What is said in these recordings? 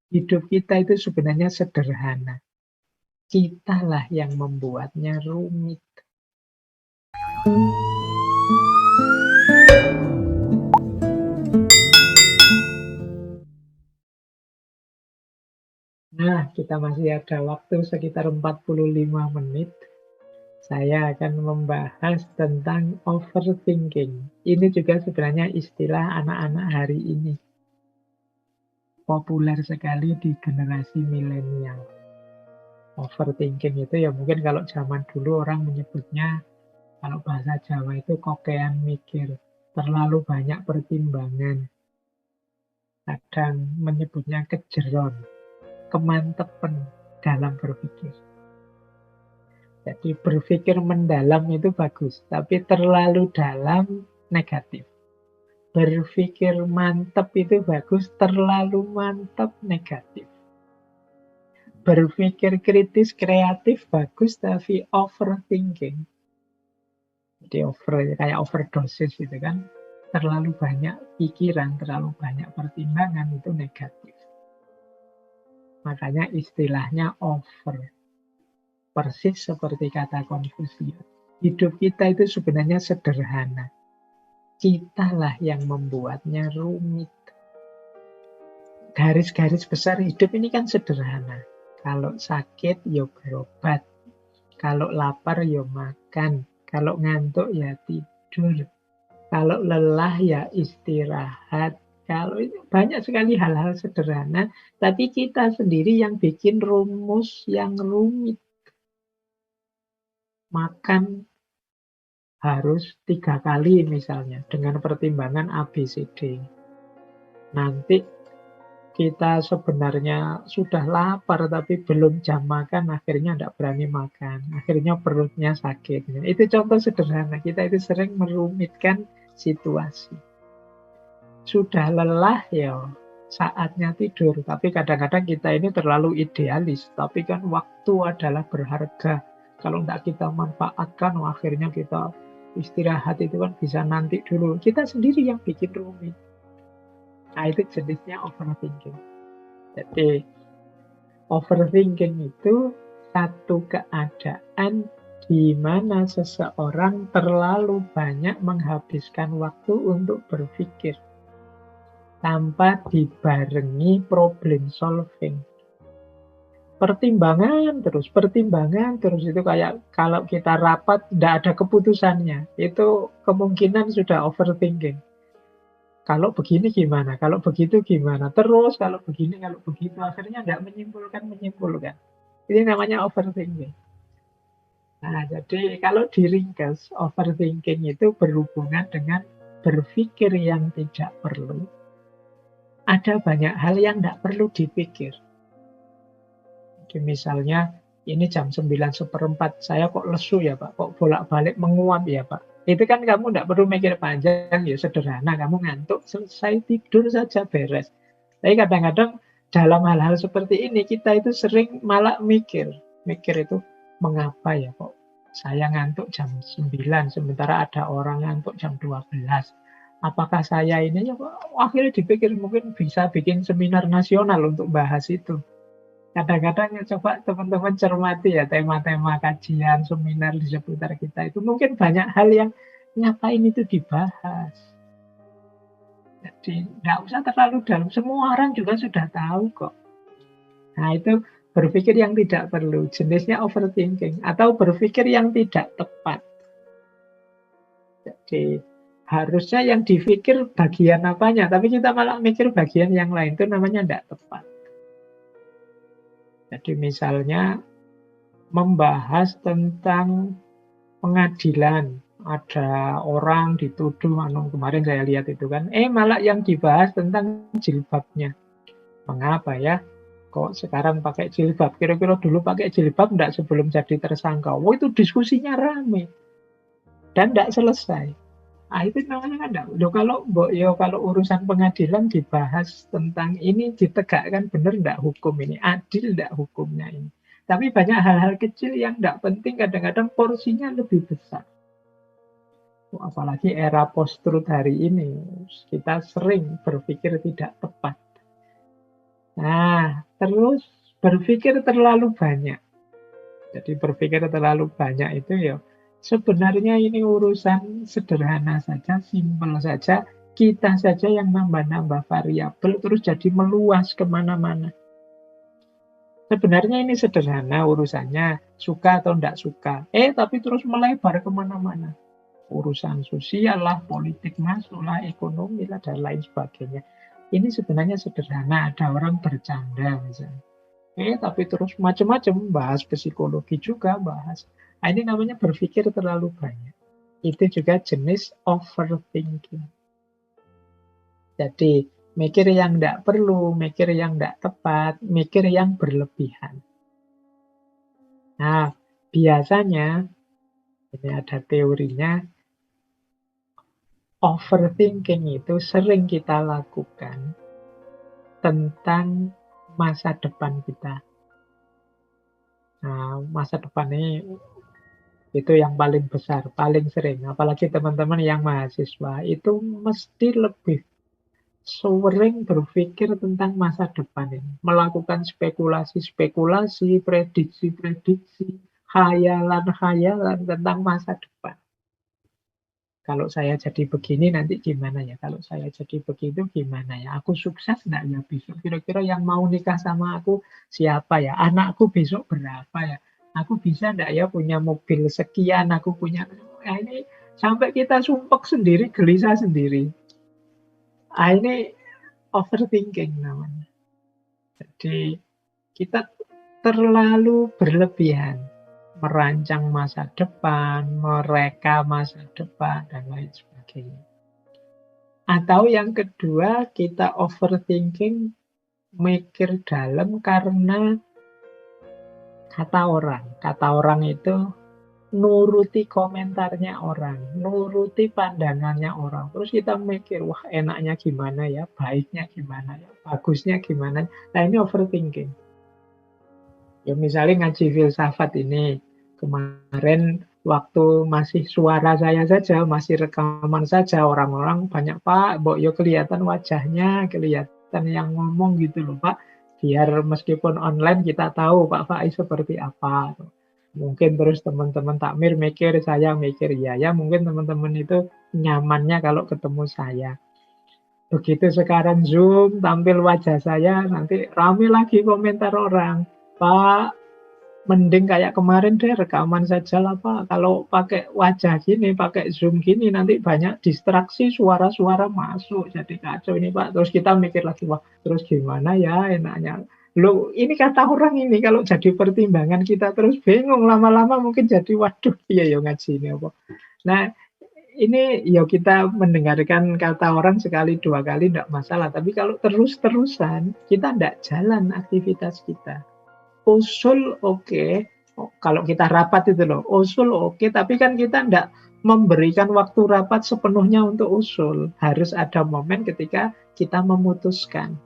Hidup kita itu sebenarnya sederhana. Kitalah yang membuatnya rumit. Nah, kita masih ada waktu sekitar 45 menit. Saya akan membahas tentang overthinking. Ini juga sebenarnya istilah anak-anak hari ini. Populer sekali di generasi milenial. Overthinking itu ya mungkin kalau zaman dulu orang menyebutnya, kalau bahasa Jawa itu kokean mikir. Terlalu banyak pertimbangan. Kadang menyebutnya kejeron, kemantepen dalam berpikir. Jadi berpikir mendalam itu bagus, tapi terlalu dalam negatif. Berpikir mantep itu bagus, terlalu mantep negatif. Berpikir kritis kreatif bagus, tapi overthinking. Jadi kayak overdosis gitu kan. Terlalu banyak pikiran, terlalu banyak pertimbangan itu negatif. Makanya istilahnya over. Persis seperti kata Konfusius. Hidup kita itu sebenarnya sederhana. Kitalah yang membuatnya rumit. Garis-garis besar hidup ini kan sederhana. Kalau sakit, ya berobat. Kalau lapar, ya makan. Kalau ngantuk, ya tidur. Kalau lelah, ya istirahat. Kalau itu banyak sekali hal-hal sederhana, tapi kita sendiri yang bikin rumus yang rumit. Makan harus 3 kali misalnya, dengan pertimbangan A, B, C, D. Nanti kita sebenarnya sudah lapar tapi belum jam makan, akhirnya tidak berani makan. Akhirnya perutnya sakit. Itu contoh sederhana. Kita itu sering merumitkan situasi. Sudah lelah ya saatnya tidur. Tapi kadang-kadang kita ini terlalu idealis. Tapi kan waktu adalah berharga. Kalau tidak kita manfaatkan, akhirnya kita istirahat itu kan bisa nanti dulu. Kita sendiri yang bikin rumit. Nah, itu jenisnya overthinking. Jadi, overthinking itu satu keadaan di mana seseorang terlalu banyak menghabiskan waktu untuk berpikir tanpa dibarengi problem solving. Pertimbangan terus itu kayak kalau kita rapat tidak ada keputusannya. Itu kemungkinan sudah overthinking. Kalau begini gimana? Kalau begitu gimana? Terus kalau begini, kalau begitu. Akhirnya nggak menyimpulkan. Ini namanya overthinking. Nah, jadi kalau diringkas, overthinking itu berhubungan dengan berpikir yang tidak perlu. Ada banyak hal yang tidak perlu dipikir. Jadi misalnya, ini jam 9:04, saya kok lesu ya Pak? Kok bolak-balik menguap ya Pak? Itu kan kamu tidak perlu mikir panjang, ya sederhana. Kamu ngantuk, selesai tidur saja beres. Tapi kadang-kadang dalam hal-hal seperti ini, kita itu sering malah mikir. Mikir itu, mengapa ya kok saya ngantuk jam 9, sementara ada orang ngantuk jam 12. Apakah saya ini, ya akhirnya dipikir mungkin bisa bikin seminar nasional untuk bahas itu. Kadang-kadang ya coba teman-teman cermati ya tema-tema kajian, seminar di seputar kita itu mungkin banyak hal yang ngapain itu dibahas. Jadi nggak usah terlalu dalam, semua orang juga sudah tahu kok. Nah itu berpikir yang tidak perlu, jenisnya overthinking, atau berpikir yang tidak tepat. Jadi harusnya yang dipikir bagian apanya, tapi kita malah mikir bagian yang lain, itu namanya tidak tepat. Jadi misalnya membahas tentang pengadilan, ada orang dituduh, kemarin saya lihat itu kan, malah yang dibahas tentang jilbabnya. Mengapa ya? Kok sekarang pakai jilbab? Kira-kira dulu pakai jilbab enggak sebelum jadi tersangka? Itu diskusinya rame dan enggak selesai. Itu namanya kan enggak. Kalau urusan pengadilan dibahas tentang ini, ditegakkan benar enggak hukum ini, adil enggak hukumnya ini. Tapi banyak hal-hal kecil yang enggak penting, kadang-kadang porsinya lebih besar. Apalagi era post-truth hari ini, kita sering berpikir tidak tepat. Nah, Terus berpikir terlalu banyak. Jadi berpikir terlalu banyak itu ya sebenarnya ini urusan sederhana saja, simpel saja. Kita saja yang nambah-nambah variabel terus jadi meluas kemana-mana. Sebenarnya ini sederhana urusannya, suka atau tidak suka. Tapi terus melebar kemana-mana. Urusan sosial lah, politik masuk lah, ekonomi lah, dan lain sebagainya. Ini sebenarnya sederhana, ada orang bercanda misalnya. Tapi terus macam-macam, bahas psikologi juga, bahas. Nah, ini namanya berpikir terlalu banyak. Itu juga jenis overthinking. Jadi, mikir yang tidak perlu, mikir yang tidak tepat, mikir yang berlebihan. Nah, biasanya, ini ada teorinya, overthinking itu sering kita lakukan tentang masa depan kita. Nah, masa depan ini itu yang paling besar, paling sering. Apalagi teman-teman yang mahasiswa, itu mesti lebih sering berpikir tentang masa depan ini. Melakukan spekulasi-spekulasi, prediksi-prediksi, khayalan-khayalan tentang masa depan. Kalau saya jadi begini nanti gimana ya? Kalau saya jadi begitu gimana ya? Aku sukses enggak ya besok? Kira-kira yang mau nikah sama aku siapa ya? Anakku besok berapa ya? Aku bisa enggak ya punya mobil sekian? Aku punya... Nah, ini sampai kita sumpek sendiri, gelisah sendiri. Nah, ini overthinking namanya. Jadi kita terlalu berlebihan merancang masa depan, mereka masa depan, dan lain sebagainya. Atau yang kedua, kita overthinking, mikir dalam karena kata orang. Kata orang itu nuruti komentarnya orang, nuruti pandangannya orang. Terus kita mikir, wah enaknya gimana ya, baiknya gimana ya, bagusnya gimana. Nah ini overthinking. Ya misalnya ngaji filsafat ini, kemarin waktu masih suara saya saja, masih rekaman saja, orang-orang banyak, Pak, Mbok yo kelihatan wajahnya, kelihatan yang ngomong gitu loh, Pak. Biar meskipun online kita tahu Pak Faiz seperti apa. Mungkin terus teman-teman takmir mikir, saya mikir, ya mungkin teman-teman itu nyamannya kalau ketemu saya. Begitu sekarang Zoom, tampil wajah saya, nanti rame lagi komentar orang. Pak, mending kayak kemarin deh rekaman saja lah Pak. Kalau pakai wajah gini, pakai Zoom gini, nanti banyak distraksi, suara-suara masuk. Jadi kacau ini Pak. Terus kita mikir lagi, wah terus gimana ya enaknya. Loh, ini kata orang ini kalau jadi pertimbangan kita terus bingung. Lama-lama mungkin jadi, waduh, iya ya ngaji ini apa. Nah, ini ya kita mendengarkan kata orang sekali dua kali tidak masalah. Tapi kalau terus-terusan, kita tidak jalan aktivitas kita. Usul oke. Kalau kita rapat itu loh, usul oke, tapi kan kita tidak memberikan waktu rapat sepenuhnya untuk usul. Harus ada momen ketika kita memutuskan.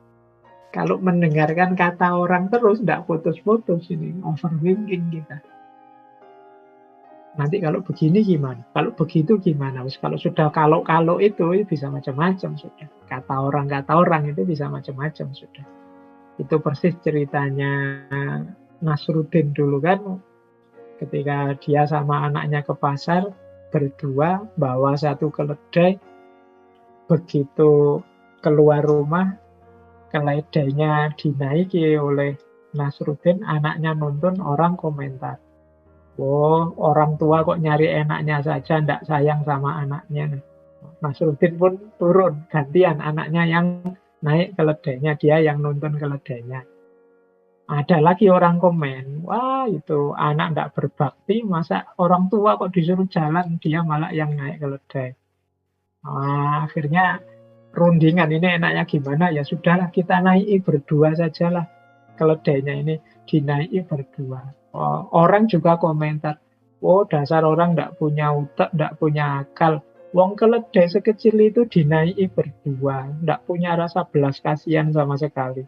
Kalau mendengarkan kata orang terus, tidak putus-putus ini, overthinking kita. Nanti kalau begini gimana? Kalau begitu gimana? Kalau sudah kalau itu bisa macam-macam sudah. Kata orang itu bisa macam-macam sudah. Itu persis ceritanya Nasruddin dulu kan, ketika dia sama anaknya ke pasar, berdua bawa satu keledai, begitu keluar rumah, keledainya dinaiki oleh Nasruddin, anaknya nonton, orang komentar. Oh, orang tua kok nyari enaknya saja, ndak sayang sama anaknya. Nasruddin pun turun, gantian anaknya yang naik keledainya, dia yang nonton keledainya. Ada lagi orang komen, wah itu anak ndak berbakti, masa orang tua kok disuruh jalan, dia malah yang naik keledai. Akhirnya rundingan, ini enaknya gimana, ya sudahlah kita naiki berdua sajalah keledainya ini, dinaiki berdua. Orang juga komentar, oh dasar orang ndak punya utak, ndak punya akal. Wong keledai sekecil itu dinaiki berdua, ndak punya rasa belas kasihan sama sekali.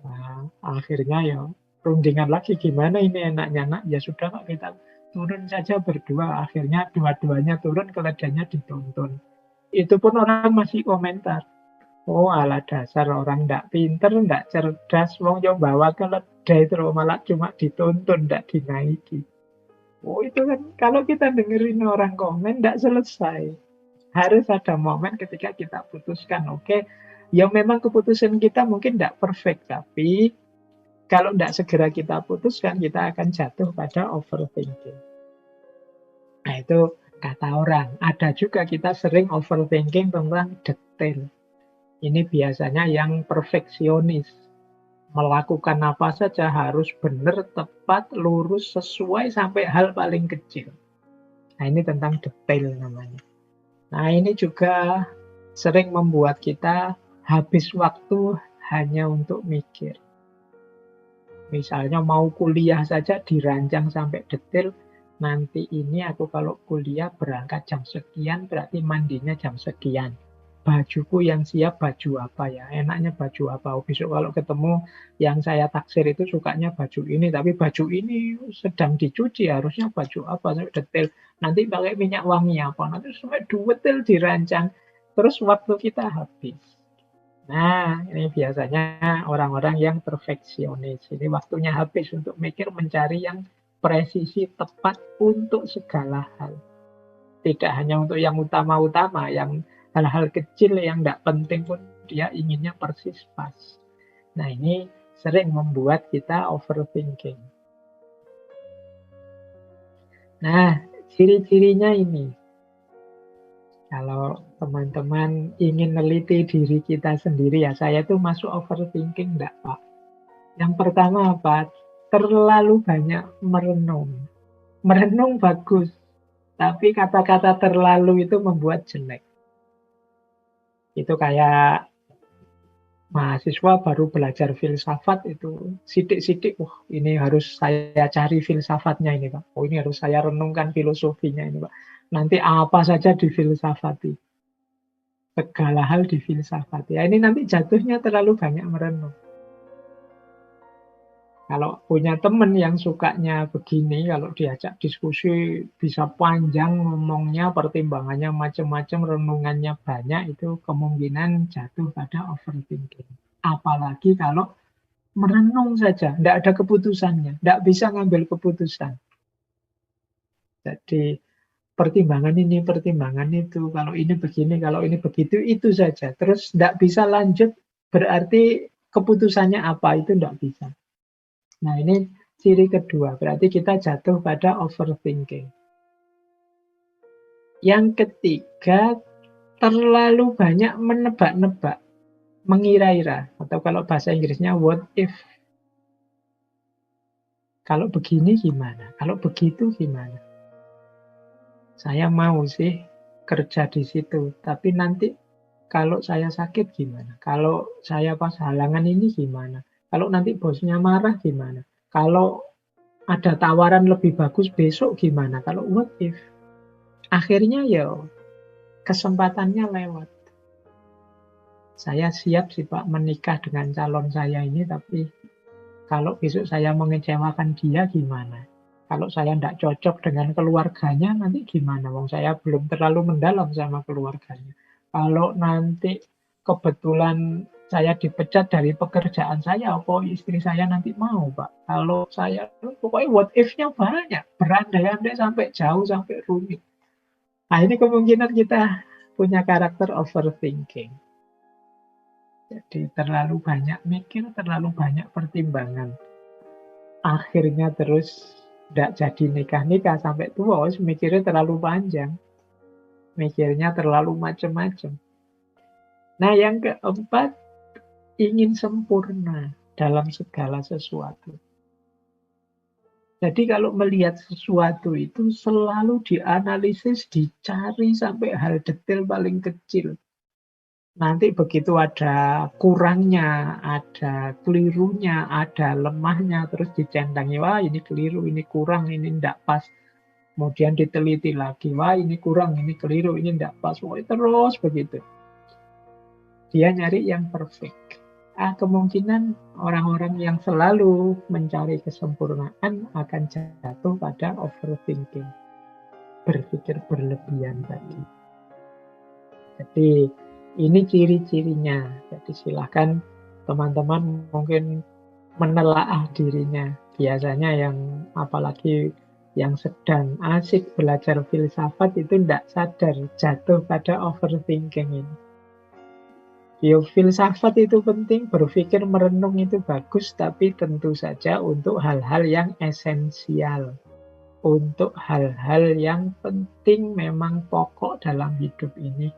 Nah, akhirnya ya rundingan lagi, gimana ini enaknya nak, ya sudah Pak, kita turun saja berdua. Akhirnya dua-duanya turun, keledainya ditonton. Itu pun orang masih komentar, Oh, ala dasar orang ndak pinter, ndak cerdas, wong yo bawa keledai terus malah cuma dituntun, ndak dinaiki. Oh, itu kan kalau kita dengerin orang komen ndak selesai. Harus ada momen ketika kita putuskan, oke, ya memang keputusan kita mungkin ndak perfect, tapi kalau ndak segera kita putuskan, kita akan jatuh pada overthinking. Nah, itu kata orang. Ada juga kita sering overthinking tentang detail. Ini biasanya yang perfeksionis. Melakukan apa saja harus benar, tepat, lurus, sesuai sampai hal paling kecil. Nah, ini tentang detail namanya. Nah, ini juga sering membuat kita habis waktu hanya untuk mikir. Misalnya mau kuliah saja dirancang sampai detail, nanti ini aku kalau kuliah berangkat jam sekian, berarti mandinya jam sekian. Bajuku yang siap baju apa ya? Enaknya baju apa? Oh, besok kalau ketemu yang saya taksir itu sukanya baju ini, tapi baju ini sedang dicuci, harusnya baju apa? Sampai detail. Nanti pakai minyak wangi apa? Nanti sampai detail dirancang. Terus waktu kita habis. Nah, ini biasanya orang-orang yang perfeksionis. Ini waktunya habis untuk mikir, mencari yang presisi tepat untuk segala hal. Tidak hanya untuk yang utama-utama, yang hal-hal kecil yang tidak penting pun dia inginnya persis pas. Nah, ini sering membuat kita overthinking. Nah, ciri-cirinya ini. Kalau teman-teman ingin neliti diri kita sendiri, ya saya tuh masuk overthinking enggak, Pak? Yang pertama apa? Terlalu banyak merenung. Merenung bagus, tapi kata-kata terlalu itu membuat jelek. Itu kayak mahasiswa baru belajar filsafat itu sidik-sidik, wah ini harus saya cari filsafatnya ini Pak. Oh ini harus saya renungkan filosofinya ini Pak. Nanti apa saja difilsafati. Segala hal difilsafati. Ya, ini nanti jatuhnya terlalu banyak merenung. Kalau punya teman yang sukanya begini, kalau diajak diskusi bisa panjang ngomongnya, pertimbangannya macam-macam, renungannya banyak, itu kemungkinan jatuh pada overthinking. Apalagi kalau merenung saja, tidak ada keputusannya, tidak bisa ngambil keputusan. Jadi pertimbangan ini, pertimbangan itu, kalau ini begini, kalau ini begitu, itu saja. Terus tidak bisa lanjut, berarti keputusannya apa, itu tidak bisa. Nah, ini ciri kedua, berarti kita jatuh pada overthinking. Yang ketiga, terlalu banyak menebak-nebak, mengira-ira, atau kalau bahasa Inggrisnya what if. Kalau begini gimana? Kalau begitu gimana? Saya mau sih kerja di situ, tapi nanti kalau saya sakit gimana? Kalau saya pas halangan ini gimana? Kalau nanti bosnya marah gimana? Kalau ada tawaran lebih bagus besok gimana? Kalau what if? Akhirnya ya kesempatannya lewat. Saya siap sih Pak menikah dengan calon saya ini, tapi kalau besok saya mengecewakan dia gimana? Kalau saya tidak cocok dengan keluarganya nanti gimana? Wong saya belum terlalu mendalam sama keluarganya. Kalau nanti kebetulan saya dipecat dari pekerjaan saya, apa istri saya nanti mau Pak? Kalau saya, pokoknya what if-nya banyak. Berandai-andai sampai jauh, sampai rumit. Nah ini kemungkinan kita punya karakter overthinking. Jadi terlalu banyak mikir, terlalu banyak pertimbangan. Akhirnya terus tidak jadi nikah-nikah sampai tua, mikirnya terlalu panjang. Mikirnya terlalu macam-macam. Nah yang keempat, ingin sempurna dalam segala sesuatu. Jadi kalau melihat sesuatu itu selalu dianalisis, dicari sampai hal detail paling kecil. Nanti begitu ada kurangnya, ada kelirunya, ada lemahnya, terus dicendangi, wah ini keliru, ini kurang, ini tidak pas. Kemudian diteliti lagi, wah ini kurang, ini keliru, ini tidak pas. Wah, terus begitu. Dia nyari yang perfect. Kemungkinan orang-orang yang selalu mencari kesempurnaan akan jatuh pada overthinking. Berpikir berlebihan tadi. Jadi Ini ciri-cirinya. Jadi silahkan teman-teman mungkin menelaah dirinya. Biasanya yang apalagi yang sedang asik belajar filsafat itu tidak sadar jatuh pada overthinking ini. Ya, filsafat itu penting, berpikir merenung itu bagus, tapi tentu saja untuk hal-hal yang esensial. Untuk hal-hal yang penting memang pokok dalam hidup ini.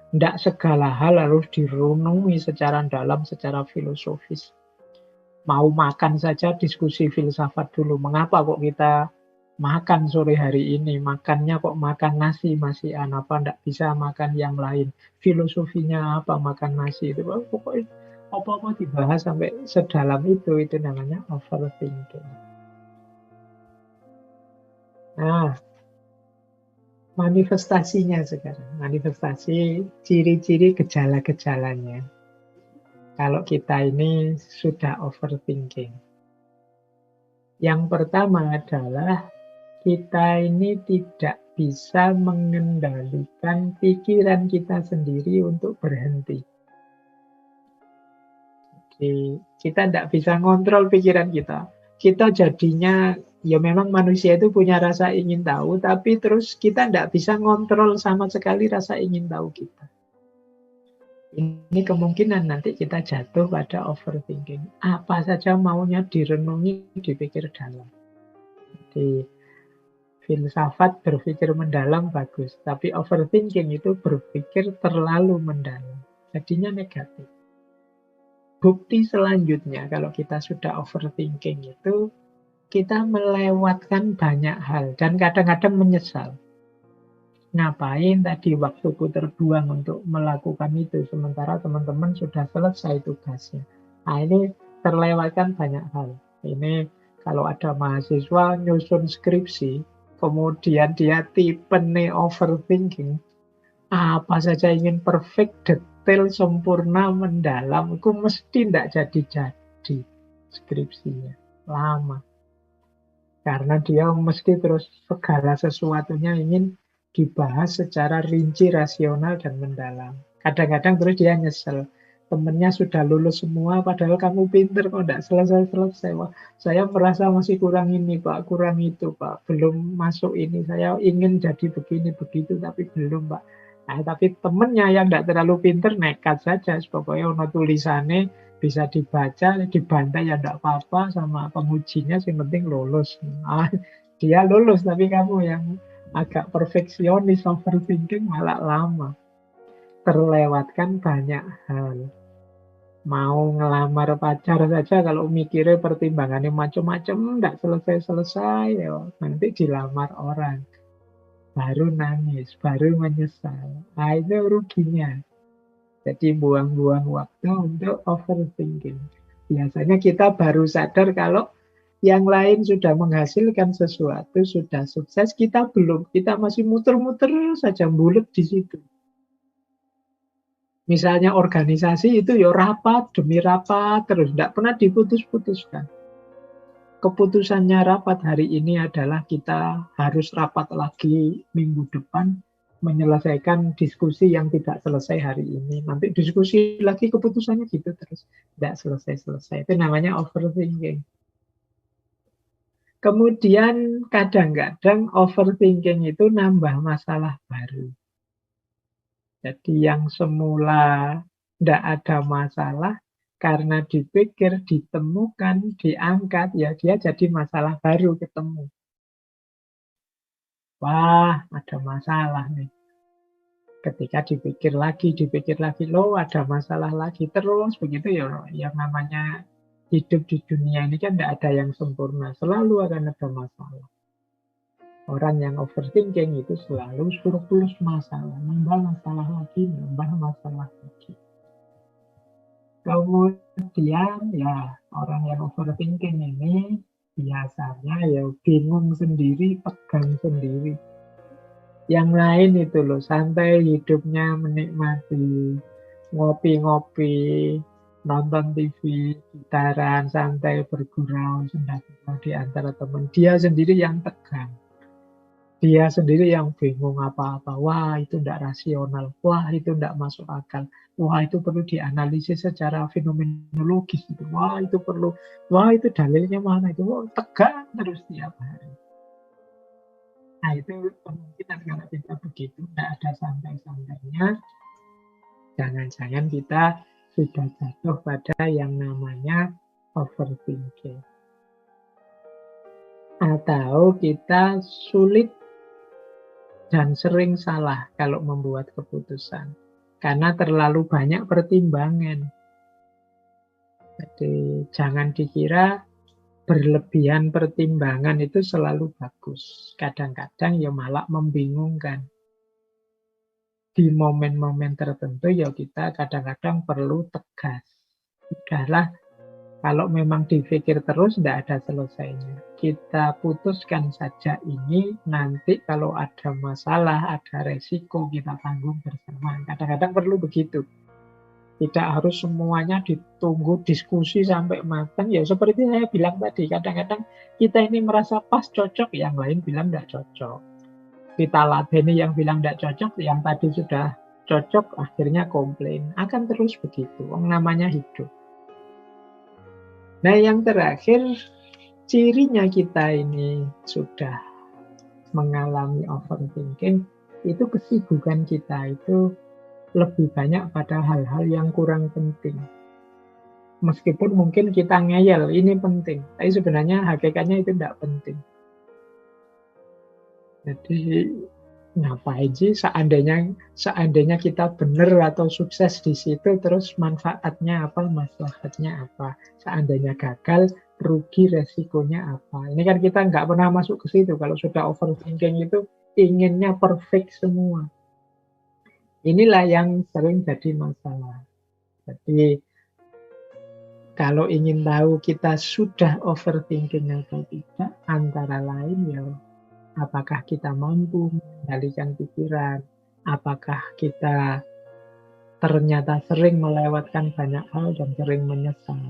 Tidak segala hal harus direnungi secara dalam, secara filosofis. Mau makan saja diskusi filsafat dulu. Mengapa kok kita makan sore hari ini? Makannya kok makan nasi, masih apa? Tidak bisa makan yang lain. Filosofinya apa makan nasi itu? Pokoknya apa-apa dibahas sampai sedalam itu namanya overthinking. Nah, manifestasinya sekarang. Manifestasi ciri-ciri gejala-gejalanya. Kalau kita ini sudah overthinking. Yang pertama adalah kita ini tidak bisa mengendalikan pikiran kita sendiri untuk berhenti. Jadi, kita tidak bisa ngontrol pikiran kita. Kita jadinya, ya memang manusia itu punya rasa ingin tahu, tapi terus kita tidak bisa ngontrol sama sekali rasa ingin tahu kita. Ini kemungkinan nanti kita jatuh pada overthinking. Apa saja maunya direnungi, dipikir dalam. Jadi, filsafat berpikir mendalam bagus, tapi overthinking itu berpikir terlalu mendalam. Jadinya negatif. Bukti selanjutnya kalau kita sudah overthinking itu, kita melewatkan banyak hal dan kadang-kadang menyesal. Ngapain tadi waktuku terbuang untuk melakukan itu, sementara teman-teman sudah selesai tugasnya. Nah, ini terlewatkan banyak hal. Ini kalau ada mahasiswa nyusun skripsi, kemudian dia tipe overthinking, apa saja ingin perfect, detail, sempurna, mendalam, itu mesti tidak jadi skripsinya. Lama. Karena dia mesti terus segala sesuatunya ingin dibahas secara rinci, rasional, dan mendalam. Kadang-kadang terus dia nyesel. Temennya sudah lulus semua, padahal kamu pinter kok tidak selesai-selesai. Wah, saya merasa masih kurang ini, Pak, kurang itu, Pak. Belum masuk ini, saya ingin jadi begini, begitu, tapi belum, Pak. Nah, tapi temennya yang tidak terlalu pinter, nekat saja. Pokoknya ono tulisannya, bisa dibaca, dibantai ya tidak apa-apa sama pengujinya, yang penting lulus. Ah, dia lulus, tapi kamu yang agak perfeksionis, overthinking malah lama. Terlewatkan banyak hal. Mau ngelamar pacar saja kalau mikirnya pertimbangannya macam-macam, tidak selesai-selesai, ya nanti dilamar orang. Baru nangis, baru menyesal. Nah, itu ruginya. Jadi buang-buang waktu untuk overthinking. Biasanya kita baru sadar kalau yang lain sudah menghasilkan sesuatu, sudah sukses, kita belum. Kita masih muter-muter saja, bulet di situ. Misalnya organisasi itu ya rapat demi rapat, terus tidak pernah diputus-putuskan. Keputusannya rapat hari ini adalah kita harus rapat lagi minggu depan, menyelesaikan diskusi yang tidak selesai hari ini. Nanti diskusi lagi, keputusannya gitu terus. Tidak selesai-selesai. Itu namanya overthinking. Kemudian kadang-kadang overthinking itu nambah masalah baru. Jadi yang semula tidak ada masalah, karena dipikir, ditemukan, diangkat, ya dia jadi masalah baru ketemu. Wah, ada masalah nih. Ketika dipikir lagi, loh ada masalah lagi. Terus begitu ya, yang namanya hidup di dunia ini kan tidak ada yang sempurna. Selalu akan ada masalah. Orang yang overthinking itu selalu surplus masalah. Nambah masalah lagi, nambah masalah lagi. Kemudian ya orang yang overthinking ini biasanya ya bingung sendiri, pegang sendiri. Yang lain itu loh, santai hidupnya, menikmati, ngopi-ngopi, nonton TV, gitaran, santai bergurau, senda-senda di antara teman. Dia sendiri yang tegang. Dia sendiri yang bingung apa-apa. Wah, itu tidak rasional. Wah, itu tidak masuk akal. Wah, itu perlu dianalisis secara fenomenologis. Gitu. Wah, itu perlu. Wah, itu dalilnya mana itu. Wah, tegang terus tiap hari. Nah, itu kemungkinan kalau kita begitu, tidak ada santai-santainya. Jangan-jangan kita sudah jatuh pada yang namanya overthinking. Atau kita sulit dan sering salah kalau membuat keputusan. Karena terlalu banyak pertimbangan. Jadi jangan dikira berlebihan pertimbangan itu selalu bagus. Kadang-kadang ya malah membingungkan. Di momen-momen tertentu ya kita kadang-kadang perlu tegas. Sudahlah, kalau memang dipikir terus tidak ada selesainya. Kita putuskan saja ini, nanti kalau ada masalah, ada resiko, kita tanggung bersama. Kadang-kadang perlu begitu. Tidak harus semuanya ditunggu diskusi sampai matang. Ya seperti saya bilang tadi, kadang-kadang kita ini merasa pas cocok, yang lain bilang tidak cocok. Kita ladeni yang bilang tidak cocok, yang tadi sudah cocok, akhirnya komplain. Akan terus begitu, namanya hidup. Nah yang terakhir, cirinya kita ini sudah mengalami overthinking, itu kesibukan kita itu lebih banyak pada hal-hal yang kurang penting. Meskipun mungkin kita ngeyel, ini penting. Tapi sebenarnya hakikatnya itu tidak penting. Jadi ngapain sih seandainya kita benar atau sukses di situ, terus manfaatnya apa, maslahatnya apa? Seandainya gagal, rugi resikonya apa? Ini kan kita nggak pernah masuk ke situ. Kalau sudah overthinking itu inginnya perfect semua. Inilah yang sering jadi masalah. Jadi kalau ingin tahu kita sudah overthinking atau tidak, antara lain ya apakah kita mampu mengendalikan pikiran, apakah kita ternyata sering melewatkan banyak hal dan sering menyesal.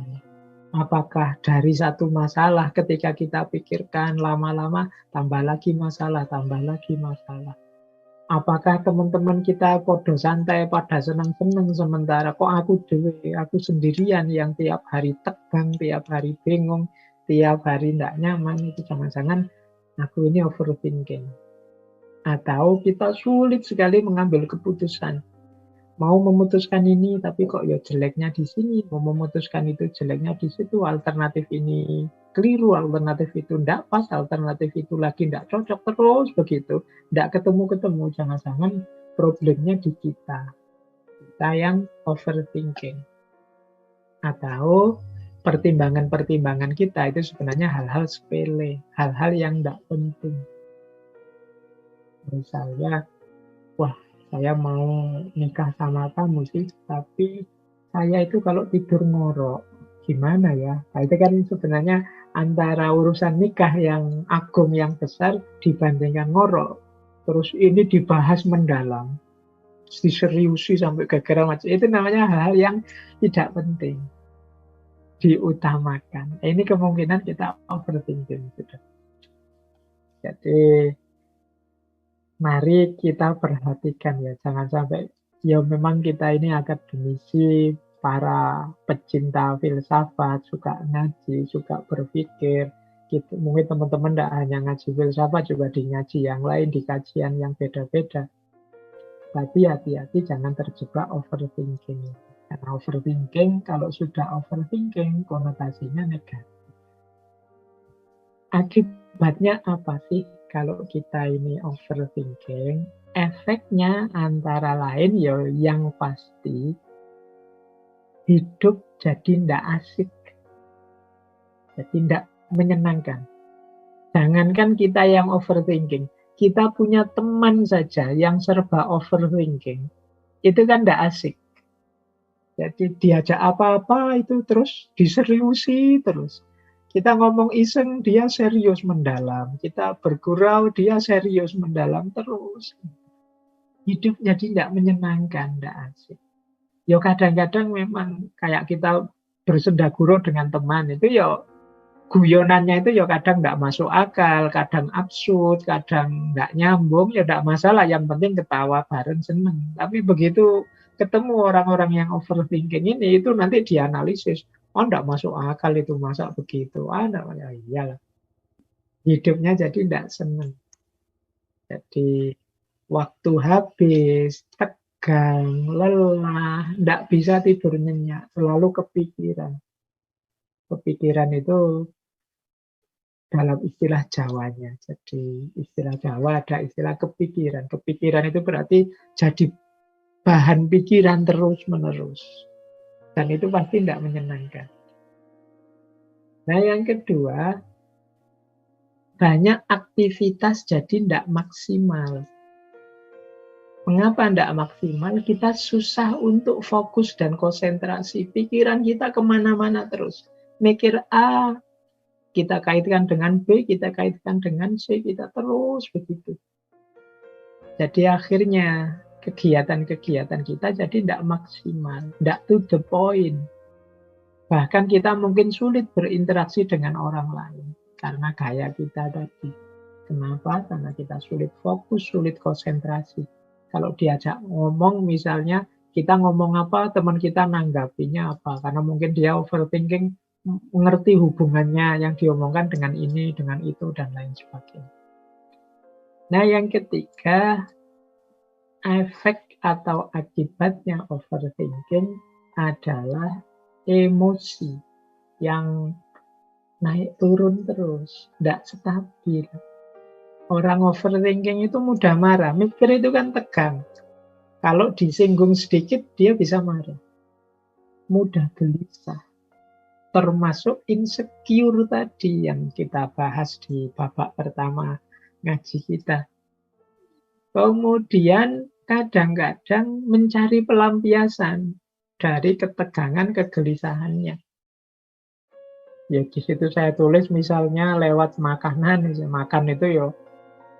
Apakah dari satu masalah ketika kita pikirkan lama-lama tambah lagi masalah, tambah lagi masalah. Apakah teman-teman kita podo santai pada senang-senang sementara kok aku sendirian yang tiap hari tegang, tiap hari bingung, tiap hari tidak nyaman, itu jangan-jangan aku ini overthinking. Atau kita sulit sekali mengambil keputusan. Mau memutuskan ini tapi kok ya jeleknya di sini, mau memutuskan itu jeleknya di situ, alternatif ini keliru, alternatif itu tidak pas, alternatif itu lagi tidak cocok, terus begitu. Tidak ketemu-ketemu, jangan-jangan problemnya di kita. Kita yang overthinking. Atau pertimbangan-pertimbangan kita itu sebenarnya hal-hal sepele, hal-hal yang tidak penting. Misalnya, wah saya mau nikah sama kamu sih, tapi saya itu kalau tidur ngorok, gimana ya? Nah, itu kan sebenarnya antara urusan nikah yang agung, yang besar, dibandingkan ngorok. Terus ini dibahas mendalam, diseriusi sampai gara-gara macam itu, namanya hal-hal yang tidak penting, diutamakan. Ini kemungkinan kita overthinking. Jadi mari kita perhatikan ya, jangan sampai ya memang kita ini akademisi, para pecinta filsafat, suka ngaji, suka berpikir. Gitu. Mungkin teman-teman tidak hanya ngaji filsafat, juga di ngaji yang lain, di kajian yang beda-beda. Tapi hati-hati jangan terjebak overthinking. Karena overthinking, kalau sudah overthinking, konotasinya negatif. Akibatnya apa sih kalau kita ini overthinking? Efeknya antara lain ya yang pasti hidup jadi tidak asik, jadi tidak menyenangkan. Jangankan kita yang overthinking, kita punya teman saja yang serba overthinking, itu kan tidak asik. Jadi diajak apa-apa itu terus diseriusi terus. Kita ngomong iseng, dia serius mendalam. Kita bergurau, dia serius mendalam terus. Hidup jadi tidak menyenangkan, tidak asik. Ya kadang-kadang memang kayak kita bersendaguro dengan teman itu ya guyonannya itu ya kadang nggak masuk akal, kadang absurd, kadang nggak nyambung, ya nggak masalah. Yang penting ketawa bareng, seneng. Tapi begitu ketemu orang-orang yang overthinking ini, itu nanti dianalisis. Oh, nggak masuk akal itu, masa begitu? Ah, nggak, ya iyalah. Hidupnya jadi nggak seneng. Jadi waktu habis, tegang, lelah, nggak bisa tidur nyenyak, selalu kepikiran. Kepikiran itu dalam istilah Jawanya. Jadi istilah Jawa ada istilah kepikiran. Kepikiran itu berarti jadi bahan pikiran terus-menerus. Dan itu pasti tidak menyenangkan. Nah, yang kedua, banyak aktivitas jadi tidak maksimal. Mengapa tidak maksimal? Kita susah untuk fokus dan konsentrasi. Pikiran kita kemana-mana terus. Mikir A, kita kaitkan dengan B, kita kaitkan dengan C, kita terus begitu. Jadi akhirnya kegiatan-kegiatan kita jadi tidak maksimal, tidak to the point. Bahkan kita mungkin sulit berinteraksi dengan orang lain karena gaya kita tadi. Kenapa? Karena kita sulit fokus, sulit konsentrasi. Kalau diajak ngomong misalnya, kita ngomong apa, teman kita nanggapinya apa. Karena mungkin dia overthinking, mengerti hubungannya yang diomongkan dengan ini, dengan itu, dan lain sebagainya. Nah, yang ketiga, efek atau akibatnya overthinking adalah emosi yang naik turun terus, tidak stabil. Orang overthinking itu mudah marah. Mikir itu kan tegang. Kalau disinggung sedikit, dia bisa marah. Mudah gelisah. Termasuk insecure tadi yang kita bahas di babak pertama ngaji kita. Kemudian kadang-kadang mencari pelampiasan dari ketegangan, kegelisahannya. Ya di situ saya tulis misalnya lewat makanan. Makan itu ya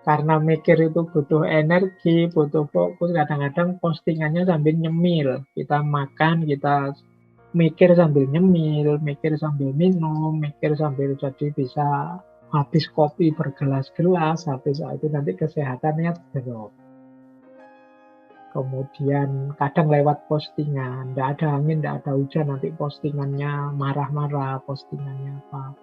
karena mikir itu butuh energi, butuh fokus, kadang-kadang postingannya sambil nyemil. Kita makan, kita mikir sambil nyemil, mikir sambil minum, mikir sambil jadi bisa habis kopi bergelas-gelas, habis itu nanti kesehatannya drop. Kemudian kadang lewat postingan, tidak ada angin, tidak ada hujan, nanti postingannya marah-marah, postingannya apa.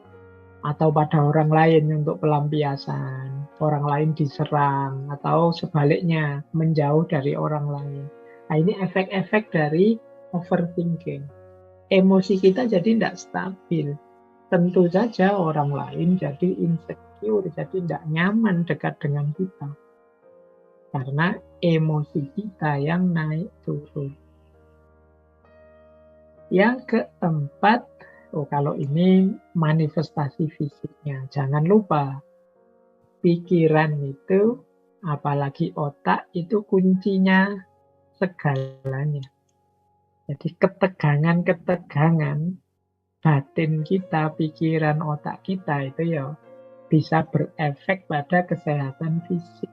Atau pada orang lain untuk pelampiasan, orang lain diserang, atau sebaliknya, menjauh dari orang lain. Nah, ini efek-efek dari overthinking. Emosi kita jadi tidak stabil. Tentu saja orang lain jadi insecure, jadi tidak nyaman dekat dengan kita. Karena emosi kita yang naik turun. Yang keempat, kalau ini manifestasi fisiknya. Jangan lupa, pikiran itu, apalagi otak, itu kuncinya segalanya. Jadi ketegangan-ketegangan batin kita, pikiran otak kita itu ya bisa berefek pada kesehatan fisik.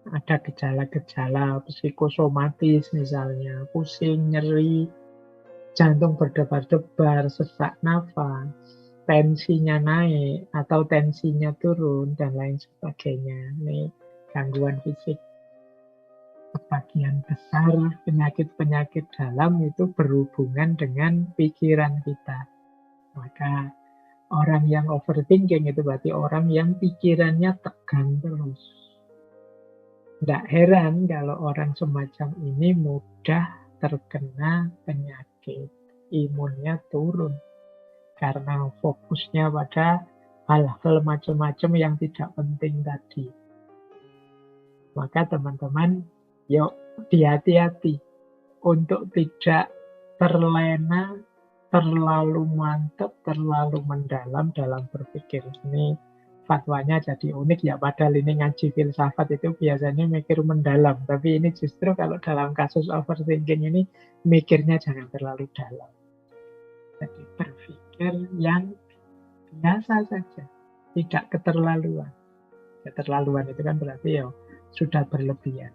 Ada gejala-gejala psikosomatis misalnya, pusing, nyeri, jantung berdebar-debar, sesak nafas, tensinya naik atau tensinya turun, dan lain sebagainya. Ini gangguan fisik. Sebagian besar penyakit-penyakit dalam itu berhubungan dengan pikiran kita. Maka orang yang overthinking itu berarti orang yang pikirannya tegang terus. Tidak heran kalau orang semacam ini mudah terkena penyakit. Imunnya turun. Karena fokusnya pada hal-hal macam-macam yang tidak penting tadi. Maka teman-teman, yuk hati-hati untuk tidak terlena, terlalu mantap, terlalu mendalam dalam berpikir. Ini fatwanya jadi unik ya, padahal ini ngaji filsafat itu biasanya mikir mendalam. Tapi ini justru kalau dalam kasus overthinking ini, mikirnya jangan terlalu dalam. Jadi berpikir yang biasa saja, tidak keterlaluan. Keterlaluan itu kan berarti ya sudah berlebihan.